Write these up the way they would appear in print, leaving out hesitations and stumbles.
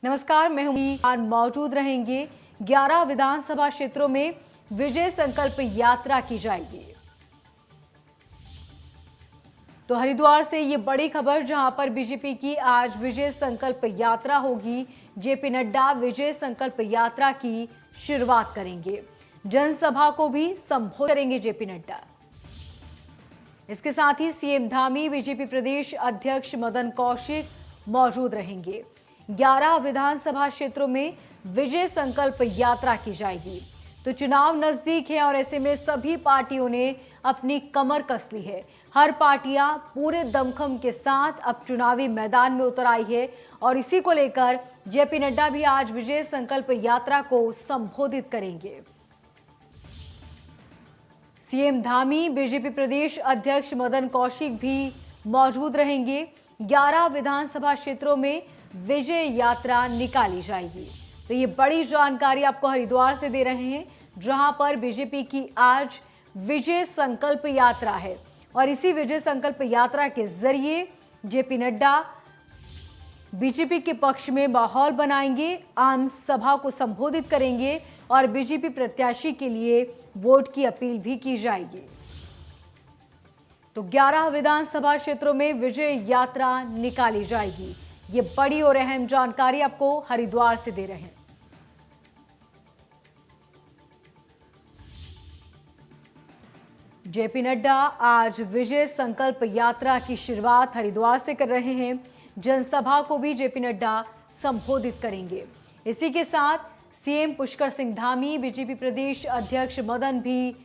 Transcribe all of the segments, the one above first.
नमस्कार, मैं हूं। मौजूद रहेंगे 11 विधानसभा क्षेत्रों में विजय संकल्प यात्रा की जाएगी। तो हरिद्वार से ये बड़ी खबर, जहां पर बीजेपी की आज विजय संकल्प यात्रा होगी। जेपी नड्डा विजय संकल्प यात्रा की शुरुआत करेंगे, जनसभा को भी संबोधित करेंगे जेपी नड्डा। इसके साथ ही सीएम धामी, बीजेपी प्रदेश अध्यक्ष मदन कौशिक मौजूद रहेंगे। 11 विधानसभा क्षेत्रों में विजय संकल्प यात्रा की जाएगी। तो चुनाव नजदीक है और ऐसे में सभी पार्टियों ने अपनी कमर कस ली है। हर पार्टियां पूरे दमखम के साथ अब चुनावी मैदान में उतर आई है और इसी को लेकर जेपी नड्डा भी आज विजय संकल्प यात्रा को संबोधित करेंगे। सीएम धामी, बीजेपी प्रदेश अध्यक्ष मदन कौशिक भी मौजूद रहेंगे। 11 विधानसभा क्षेत्रों में विजय यात्रा निकाली जाएगी। तो ये बड़ी जानकारी आपको हरिद्वार से दे रहे हैं, जहां पर बीजेपी की आज विजय संकल्प यात्रा है और इसी विजय संकल्प यात्रा के जरिए जेपी नड्डा बीजेपी के पक्ष में माहौल बनाएंगे, आम सभा को संबोधित करेंगे और बीजेपी प्रत्याशी के लिए वोट की अपील भी की जाएगी। तो 11 विधानसभा क्षेत्रों में विजय यात्रा निकाली जाएगी। ये बड़ी और अहम जानकारी आपको हरिद्वार से दे रहे हैं। जेपी नड्डा आज विजय संकल्प यात्रा की शुरुआत हरिद्वार से कर रहे हैं। जनसभा को भी जेपी नड्डा संबोधित करेंगे। इसी के साथ सीएम पुष्कर सिंह धामी, बीजेपी प्रदेश अध्यक्ष मदन भी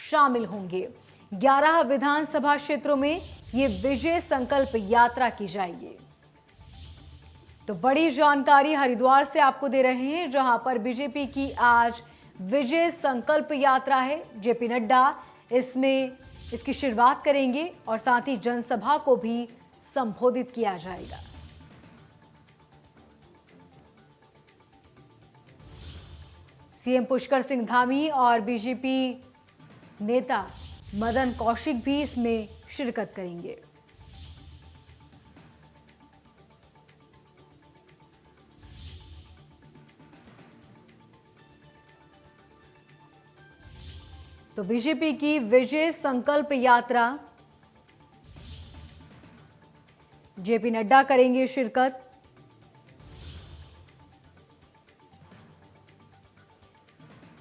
शामिल होंगे। 11 विधानसभा क्षेत्रों में ये विजय संकल्प यात्रा की जाएगी। तो बड़ी जानकारी हरिद्वार से आपको दे रहे हैं, जहां पर बीजेपी की आज विजय संकल्प यात्रा है। जेपी नड्डा इसकी शुरुआत करेंगे और साथ ही जनसभा को भी संबोधित किया जाएगा। सीएम पुष्कर सिंह धामी और बीजेपी नेता मदन कौशिक भी इसमें शिरकत करेंगे। तो बीजेपी की विजय संकल्प यात्रा, जेपी नड्डा करेंगे शिरकत।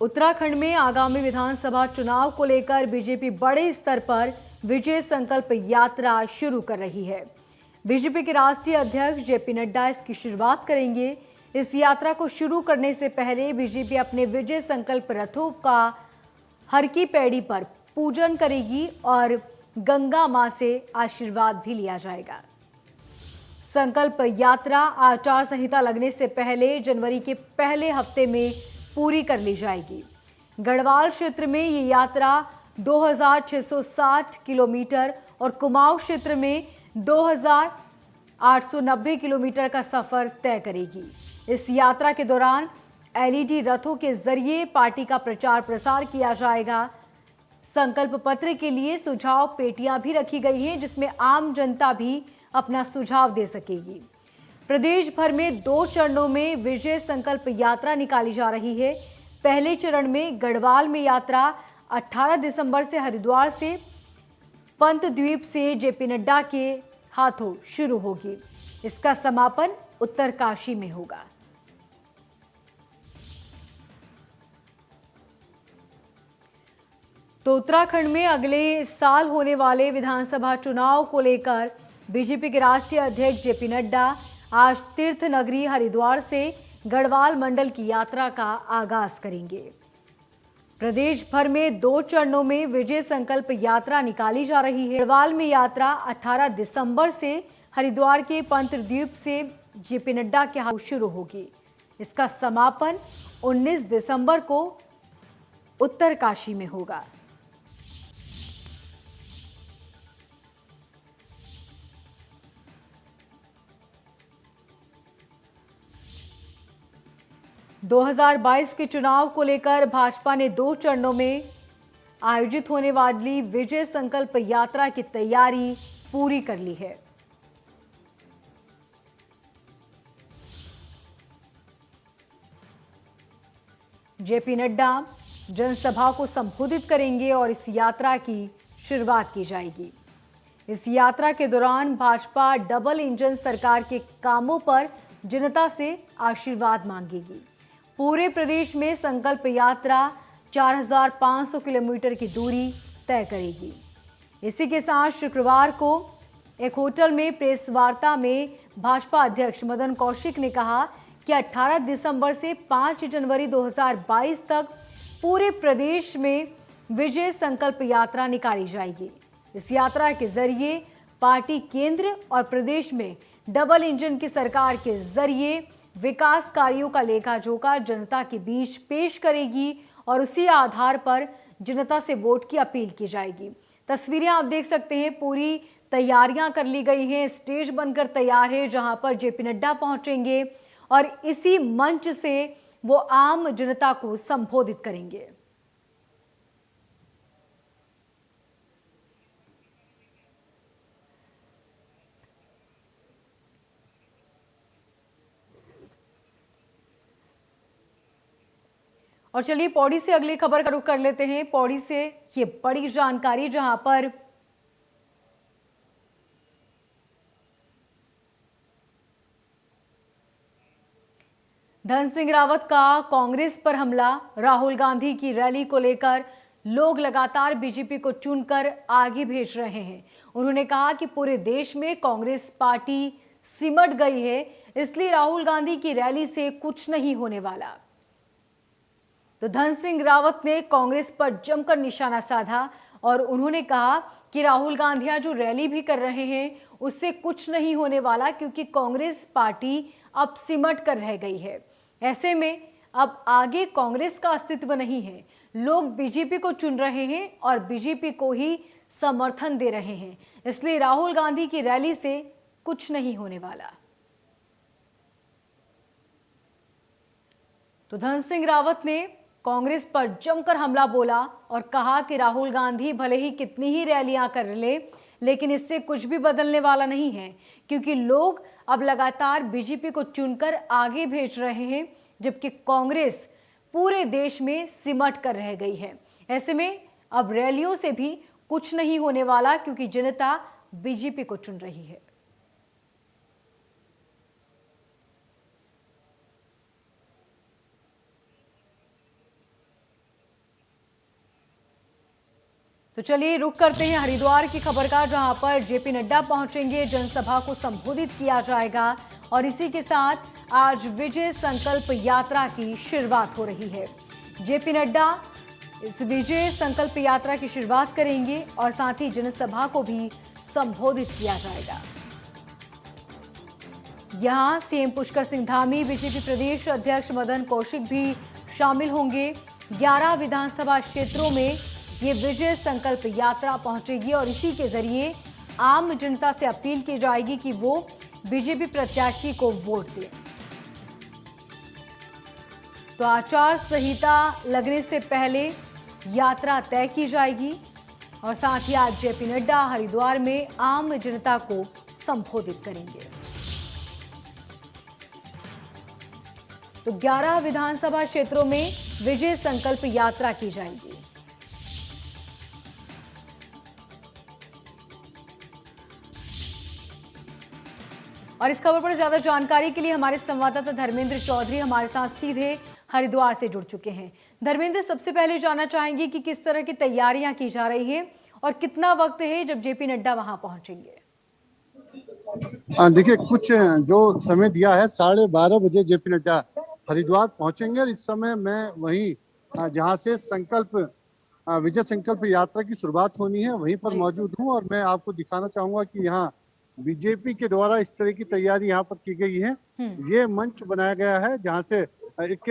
उत्तराखंड में आगामी विधानसभा चुनाव को लेकर बीजेपी बड़े स्तर पर विजय संकल्प यात्रा शुरू कर रही है। बीजेपी के राष्ट्रीय अध्यक्ष जेपी नड्डा इसकी शुरुआत करेंगे। इस यात्रा को शुरू करने से पहले बीजेपी अपने विजय संकल्प रथों का हर की पैड़ी पर पूजन करेगी और गंगा मां से आशीर्वाद भी लिया जाएगा। संकल्प यात्रा आचार संहिता लगने से पहले जनवरी के पहले हफ्ते में पूरी कर ली जाएगी। गढ़वाल क्षेत्र में ये यात्रा 2660 किलोमीटर और कुमाऊं क्षेत्र में 2890 किलोमीटर का सफर तय करेगी। इस यात्रा के दौरान एलईडी रथों के जरिए पार्टी का प्रचार प्रसार किया जाएगा। संकल्प पत्र के लिए सुझाव पेटियां भी रखी गई हैं, जिसमें आम जनता भी अपना सुझाव दे सकेगी। प्रदेश भर में 2 चरणों में विजय संकल्प यात्रा निकाली जा रही है। पहले चरण में गढ़वाल में यात्रा 18 दिसंबर से हरिद्वार से पंतद्वीप से जेपी नड्डा के हाथों शुरू होगी। इसका समापन उत्तरकाशी में होगा। तो उत्तराखंड में अगले साल होने वाले विधानसभा चुनाव को लेकर बीजेपी के राष्ट्रीय अध्यक्ष जेपी नड्डा आज तीर्थ नगरी हरिद्वार से गढ़वाल मंडल की यात्रा का आगाज करेंगे। प्रदेश भर में 2 चरणों में विजय संकल्प यात्रा निकाली जा रही है। गढ़वाल में यात्रा 18 दिसंबर से हरिद्वार के पंतद्वीप से जेपी नड्डा के हाथों शुरू होगी। इसका समापन 19 दिसंबर को उत्तरकाशी में होगा। – 2022 के चुनाव को लेकर भाजपा ने 2 चरणों में आयोजित होने वाली विजय संकल्प यात्रा की तैयारी पूरी कर ली है। जेपी नड्डा जनसभा को संबोधित करेंगे और इस यात्रा की शुरुआत की जाएगी। इस यात्रा के दौरान भाजपा डबल इंजन सरकार के कामों पर जनता से आशीर्वाद मांगेगी। पूरे प्रदेश में संकल्प यात्रा 4,500 किलोमीटर की दूरी तय करेगी। इसी के साथ शुक्रवार को एक होटल में प्रेस वार्ता में भाजपा अध्यक्ष मदन कौशिक ने कहा कि 18 दिसंबर से 5 जनवरी 2022 तक पूरे प्रदेश में विजय संकल्प यात्रा निकाली जाएगी। इस यात्रा के जरिए पार्टी केंद्र और प्रदेश में डबल इंजन की सरकार के जरिए विकास कार्यों का लेखा जोखा जनता के बीच पेश करेगी और उसी आधार पर जनता से वोट की अपील की जाएगी। तस्वीरें आप देख सकते हैं, पूरी तैयारियां कर ली गई हैं, स्टेज बनकर तैयार है जहां पर जेपी नड्डा पहुंचेंगे और इसी मंच से वो आम जनता को संबोधित करेंगे। और चलिए पौड़ी से अगली खबर का रुख कर लेते हैं। पौड़ी से ये बड़ी जानकारी जहां पर धन सिंह रावत का कांग्रेस पर हमला, राहुल गांधी की रैली को लेकर लोग लगातार बीजेपी को चुनकर आगे भेज रहे हैं। उन्होंने कहा कि पूरे देश में कांग्रेस पार्टी सिमट गई है, इसलिए राहुल गांधी की रैली से कुछ नहीं होने वाला। तो धन सिंह रावत ने कांग्रेस पर जमकर निशाना साधा और उन्होंने कहा कि राहुल गांधी जो रैली भी कर रहे हैं उससे कुछ नहीं होने वाला, क्योंकि कांग्रेस पार्टी अब सिमट कर रह गई है। ऐसे में अब आगे कांग्रेस का अस्तित्व नहीं है। लोग बीजेपी को चुन रहे हैं और बीजेपी को ही समर्थन दे रहे हैं, इसलिए राहुल गांधी की रैली से कुछ नहीं होने वाला। तो धन सिंह रावत ने कांग्रेस पर जमकर हमला बोला और कहा कि राहुल गांधी भले ही कितनी ही रैलियां कर ले, लेकिन इससे कुछ भी बदलने वाला नहीं है, क्योंकि लोग अब लगातार बीजेपी को चुनकर आगे भेज रहे हैं, जबकि कांग्रेस पूरे देश में सिमट कर रह गई है। ऐसे में अब रैलियों से भी कुछ नहीं होने वाला, क्योंकि जनता बीजेपी को चुन रही है। तो चलिए रुक करते हैं हरिद्वार की खबर का, जहां पर जेपी नड्डा पहुंचेंगे, जनसभा को संबोधित किया जाएगा और इसी के साथ आज विजय संकल्प यात्रा की शुरुआत हो रही है। जेपी नड्डा इस विजय संकल्प यात्रा की शुरुआत करेंगे और साथ ही जनसभा को भी संबोधित किया जाएगा। यहां सीएम पुष्कर सिंह धामी, बीजेपी प्रदेश अध्यक्ष मदन कौशिक भी शामिल होंगे। 11 विधानसभा क्षेत्रों में ये विजय संकल्प यात्रा पहुंचेगी और इसी के जरिए आम जनता से अपील की जाएगी कि वो बीजेपी प्रत्याशी को वोट दें। तो आचार संहिता लगने से पहले यात्रा तय की जाएगी और साथ ही आज जेपी नड्डा हरिद्वार में आम जनता को संबोधित करेंगे। तो 11 विधानसभा क्षेत्रों में विजय संकल्प यात्रा की जाएगी। और इस खबर पर ज्यादा जानकारी के लिए हमारे संवाददाता धर्मेंद्र चौधरी हमारे साथ सीधे हरिद्वार से जुड़ चुके हैं। धर्मेंद्र, सबसे पहले जानना चाहेंगे कि किस तरह की तैयारियां की जा रही है और कितना वक्त है जब जेपी नड्डा वहां पहुंचेंगे? देखिए, कुछ जो समय दिया है 12:30 बजे जेपी नड्डा हरिद्वार पहुंचेंगे और इस समय मैं वहीं जहां से विजय संकल्प यात्रा की शुरुआत होनी है वहीं पर मौजूद हूं और मैं आपको दिखाना चाहूंगा कि यहाँ बीजेपी के द्वारा इस तरह की तैयारी यहाँ पर की गई है। ये मंच बनाया गया है जहाँ से एक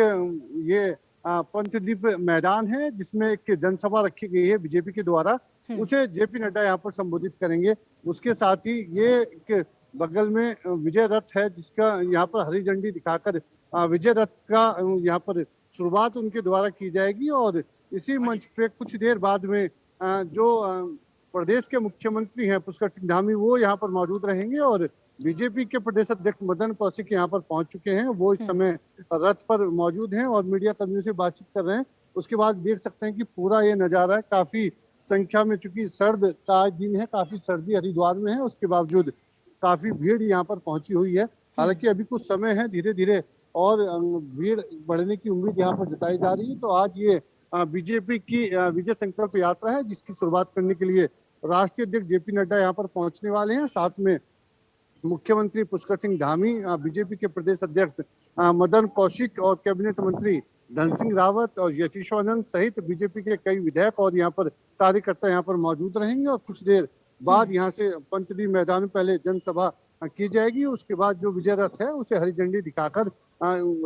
ये पंचदीप मैदान है जिसमें एक जनसभा रखी गई है बीजेपी के द्वारा, उसे जेपी नड्डा यहाँ पर संबोधित करेंगे। उसके साथ ही ये एक बगल में विजय रथ है जिसका यहाँ पर हरी झंडी दिखाकर विजय रथ का यहाँ पर शुरुआत उनके द्वारा की जाएगी और इसी मंच पे कुछ देर बाद में जो प्रदेश के मुख्यमंत्री हैं पुष्कर सिंह धामी, वो यहाँ पर मौजूद रहेंगे और बीजेपी के प्रदेश अध्यक्ष मदन कौशिक यहाँ पर पहुंच चुके हैं। वो इस समय रथ पर मौजूद हैं और मीडिया कर्मियों से बातचीत कर रहे हैं। उसके बाद देख सकते हैं कि पूरा ये नजारा है, काफी संख्या में, चूंकि सर्द का आज दिन है, काफी सर्दी हरिद्वार में है, उसके बावजूद काफी भीड़ यहाँ पर पहुंची हुई है। हालांकि अभी कुछ समय है, धीरे धीरे और भीड़ बढ़ने की उम्मीद यहाँ पर जताई जा रही है। तो आज ये बीजेपी की विजय संकल्प यात्रा है, जिसकी शुरुआत करने के लिए राष्ट्रीय अध्यक्ष जेपी नड्डा यहाँ पर पहुंचने वाले हैं। साथ में मुख्यमंत्री पुष्कर सिंह धामी, बीजेपी के प्रदेश अध्यक्ष मदन कौशिक और कैबिनेट मंत्री धन सिंह रावत और यतीश्वरनंद सहित बीजेपी के कई विधायक और यहाँ पर कार्यकर्ता यहाँ पर मौजूद रहेंगे। और कुछ देर बाद यहाँ से पंचडी मैदान में पहले जनसभा की जाएगी, उसके बाद जो विजय रथ है उसे हरी झंडी दिखाकर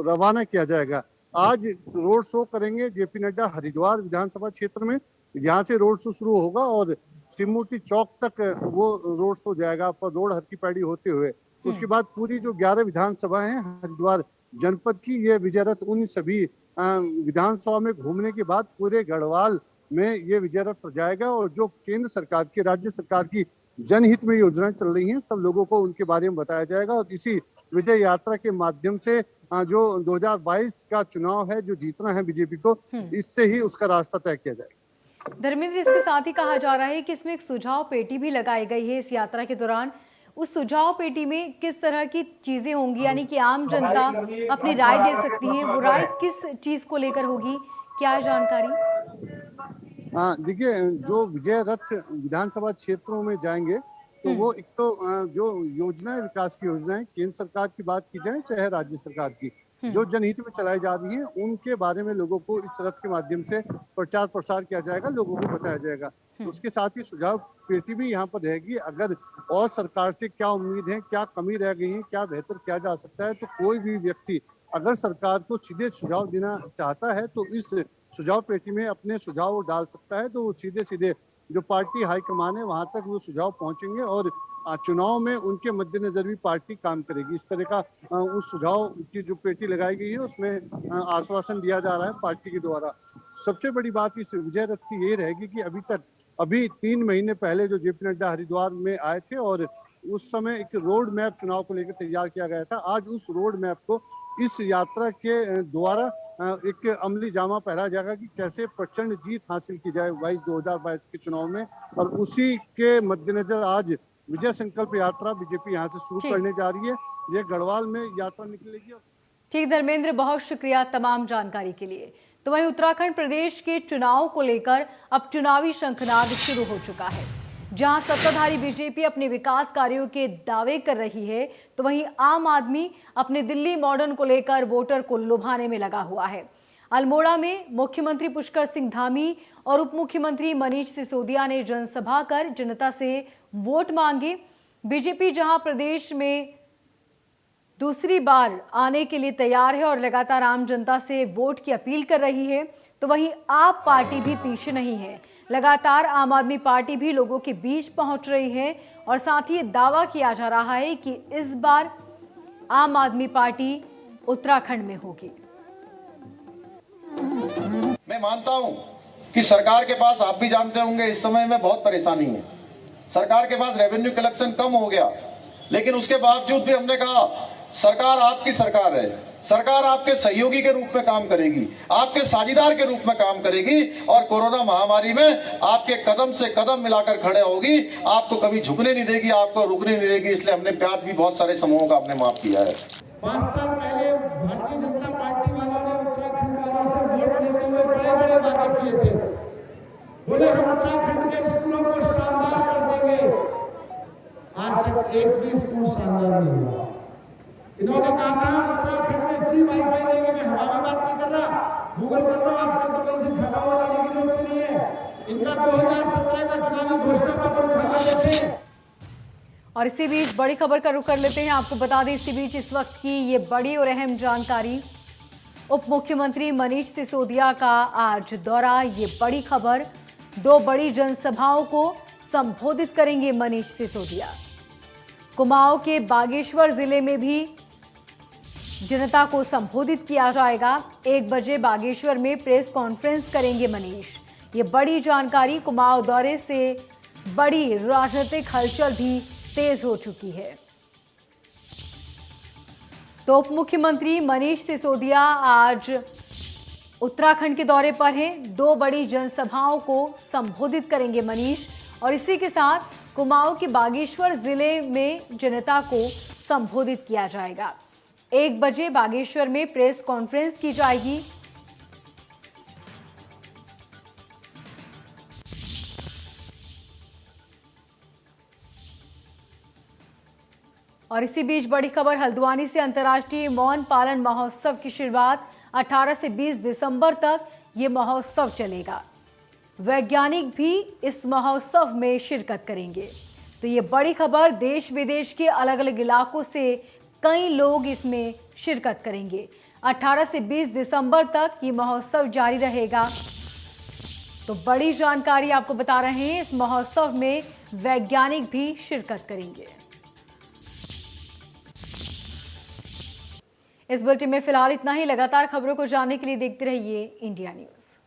रवाना किया जाएगा। आज रोड शो करेंगे जेपी नड्डा हरिद्वार विधानसभा क्षेत्र में। यहाँ से रोड शो शुरू होगा और शिवमूर्ति चौक तक वो रोड शो जाएगा पर रोड हर की पैड़ी होते हुए। उसके बाद पूरी जो 11 विधानसभा है हरिद्वार जनपद की, ये विजय रथ उन सभी विधानसभा में घूमने के बाद पूरे गढ़वाल में ये विजय रथ जाएगा। और जो केंद्र सरकार की, राज्य सरकार की जनहित में योजनाएं चल रही हैं, सब लोगों को उनके बारे में बताया जाएगा। और इसी विजय यात्रा के माध्यम से जो 2022 का चुनाव है, जो जीतना है बीजेपी को, इससे ही उसका रास्ता तय किया जाएगा। धर्मेंद्र, इसके साथ ही कहा जा रहा है कि इसमें एक सुझाव पेटी भी लगाई गई है इस यात्रा के दौरान। उस सुझाव पेटी में किस तरह की चीजें होंगी, यानी कि आम जनता अपनी राय दे सकती है, वो राय किस चीज को लेकर होगी, क्या है जानकारी? देखिए, जो विजय रथ विधानसभा क्षेत्रों में जाएंगे तो वो एक तो जो योजनाएं, विकास की योजनाएं, केंद्र सरकार की बात की जाए चाहे राज्य सरकार की, जो जनहित में चलाई जा रही है, उनके बारे में लोगों को इस रथ के माध्यम से प्रचार प्रसार किया जाएगा, लोगों को बताया जाएगा। उसके साथ ही सुझाव पेटी भी यहाँ पर रहेगी। अगर और सरकार से क्या उम्मीद है, क्या कमी रह गई है, क्या बेहतर किया जा सकता है, तो कोई भी व्यक्ति अगर सरकार को सीधे सुझाव देना चाहता है तो इस सुझाव पेटी में अपने सुझाव डाल सकता है। तो वो सीधे सीधे जो पार्टी हाईकमान है वहां तक वो सुझाव पहुंचेंगे और चुनाव में उनके मद्देनजर भी पार्टी काम करेगी। इस तरह का उस सुझाव की जो पेटी लगाई गई है उसमें आश्वासन दिया जा रहा है पार्टी के द्वारा। सबसे बड़ी बात इस विजय रथ की ये रहेगी कि अभी 3 महीने पहले जो जेपी नड्डा हरिद्वार में आए थे और उस समय एक रोड मैप चुनाव को लेकर तैयार किया गया था। आज उस रोड मैप को इस यात्रा के द्वारा एक अमली जामा पहना जाएगा कि कैसे प्रचंड जीत हासिल की जाए 2022 के चुनाव में। और उसी के मद्देनजर आज विजय संकल्प यात्रा बीजेपी यहाँ से शुरू करने जा रही है। ये गढ़वाल में यात्रा निकलेगी। ठीक धर्मेंद्र, बहुत शुक्रिया तमाम जानकारी के लिए। तो वहीं उत्तराखंड प्रदेश के चुनाव को लेकर अब चुनावी शंखनाद शुरू हो चुका है। जहां सत्ताधारी बीजेपी अपने विकास कार्यों के दावे कर रही है, तो वहीं आम आदमी अपने दिल्ली मॉडर्न को लेकर वोटर को लुभाने में लगा हुआ है। अल्मोड़ा में मुख्यमंत्री पुष्कर सिंह धामी और उप मुख्यमंत्री मनीष सिसोदिया ने जनसभा कर जनता से वोट मांगे। बीजेपी जहां प्रदेश में दूसरी बार आने के लिए तैयार है और लगातार आम जनता से वोट की अपील कर रही है, तो वहीं आप पार्टी भी पीछे नहीं है। लगातार आम आदमी पार्टी भी लोगों के बीच पहुंच रही है और साथ ही दावा किया जा रहा है कि इस बार आम आदमी पार्टी उत्तराखंड में होगी। मैं मानता हूं कि सरकार के पास, आप भी जानते होंगे, इस समय में बहुत परेशानी है। सरकार के पास रेवेन्यू कलेक्शन कम हो गया, लेकिन उसके बावजूद भी हमने कहा सरकार आपकी सरकार है, सरकार आपके सहयोगी के रूप में काम करेगी, आपके साझीदार के रूप में काम करेगी और कोरोना महामारी में आपके कदम से कदम मिलाकर खड़े होगी, आपको कभी झुकने नहीं देगी, आपको रुकने नहीं देगी। इसलिए हमने प्यार भी बहुत सारे समूहों का अपने माफ किया है। 5 साल पहले भारतीय जनता पार्टी वालों ने उत्तराखंड वालों से वोट लेते हुए बड़े-बड़े वादे किए थे। बोले हम उत्तराखंड के स्कूलों को शानदार कर देंगे। आज तक एक भी स्कूल शानदार नहीं हुआ। इन्होंने कहा था उत्तराखंड में फ्री वाईफाई देंगे। मैं हवा में बात नहीं कर रहा, गूगल कर रहा हूं। आजकल तो कहीं से छापा हुआ लाने की जरूरत नहीं है। इनका 2017 का चुनावी घोषणा पत्र उठा देते। और इसी बीच बड़ी खबर का रुख कर लेते हैं। आपको बता दें इसी बीच इस वक्त की ये बड़ी और अहम जानकारी, उप मुख्यमंत्री मनीष सिसोदिया का आज दौरा। ये बड़ी खबर, 2 बड़ी जनसभाओं को संबोधित करेंगे मनीष सिसोदिया। कुमाऊं के बागेश्वर जिले में भी जनता को संबोधित किया जाएगा। 1 बजे बागेश्वर में प्रेस कॉन्फ्रेंस करेंगे मनीष। ये बड़ी जानकारी, कुमाऊं दौरे से बड़ी राजनीतिक हलचल भी तेज हो चुकी है। तो उप मुख्यमंत्री मनीष सिसोदिया आज उत्तराखंड के दौरे पर हैं। 2 बड़ी जनसभाओं को संबोधित करेंगे मनीष, और इसी के साथ कुमाऊं के बागेश्वर जिले में जनता को संबोधित किया जाएगा। 1 बजे बागेश्वर में प्रेस कॉन्फ्रेंस की जाएगी। और इसी बीच बड़ी खबर हल्द्वानी से, अंतर्राष्ट्रीय मौन पालन महोत्सव की शुरुआत 18 से 20 दिसंबर तक ये महोत्सव चलेगा। वैज्ञानिक भी इस महोत्सव में शिरकत करेंगे। तो ये बड़ी खबर, देश विदेश के अलग अलग इलाकों से कई लोग इसमें शिरकत करेंगे। 18 से 20 दिसंबर तक ये महोत्सव जारी रहेगा। तो बड़ी जानकारी आपको बता रहे हैं, इस महोत्सव में वैज्ञानिक भी शिरकत करेंगे। इस बुलेटिन में फिलहाल इतना ही। लगातार खबरों को जानने के लिए देखते रहिए इंडिया न्यूज़।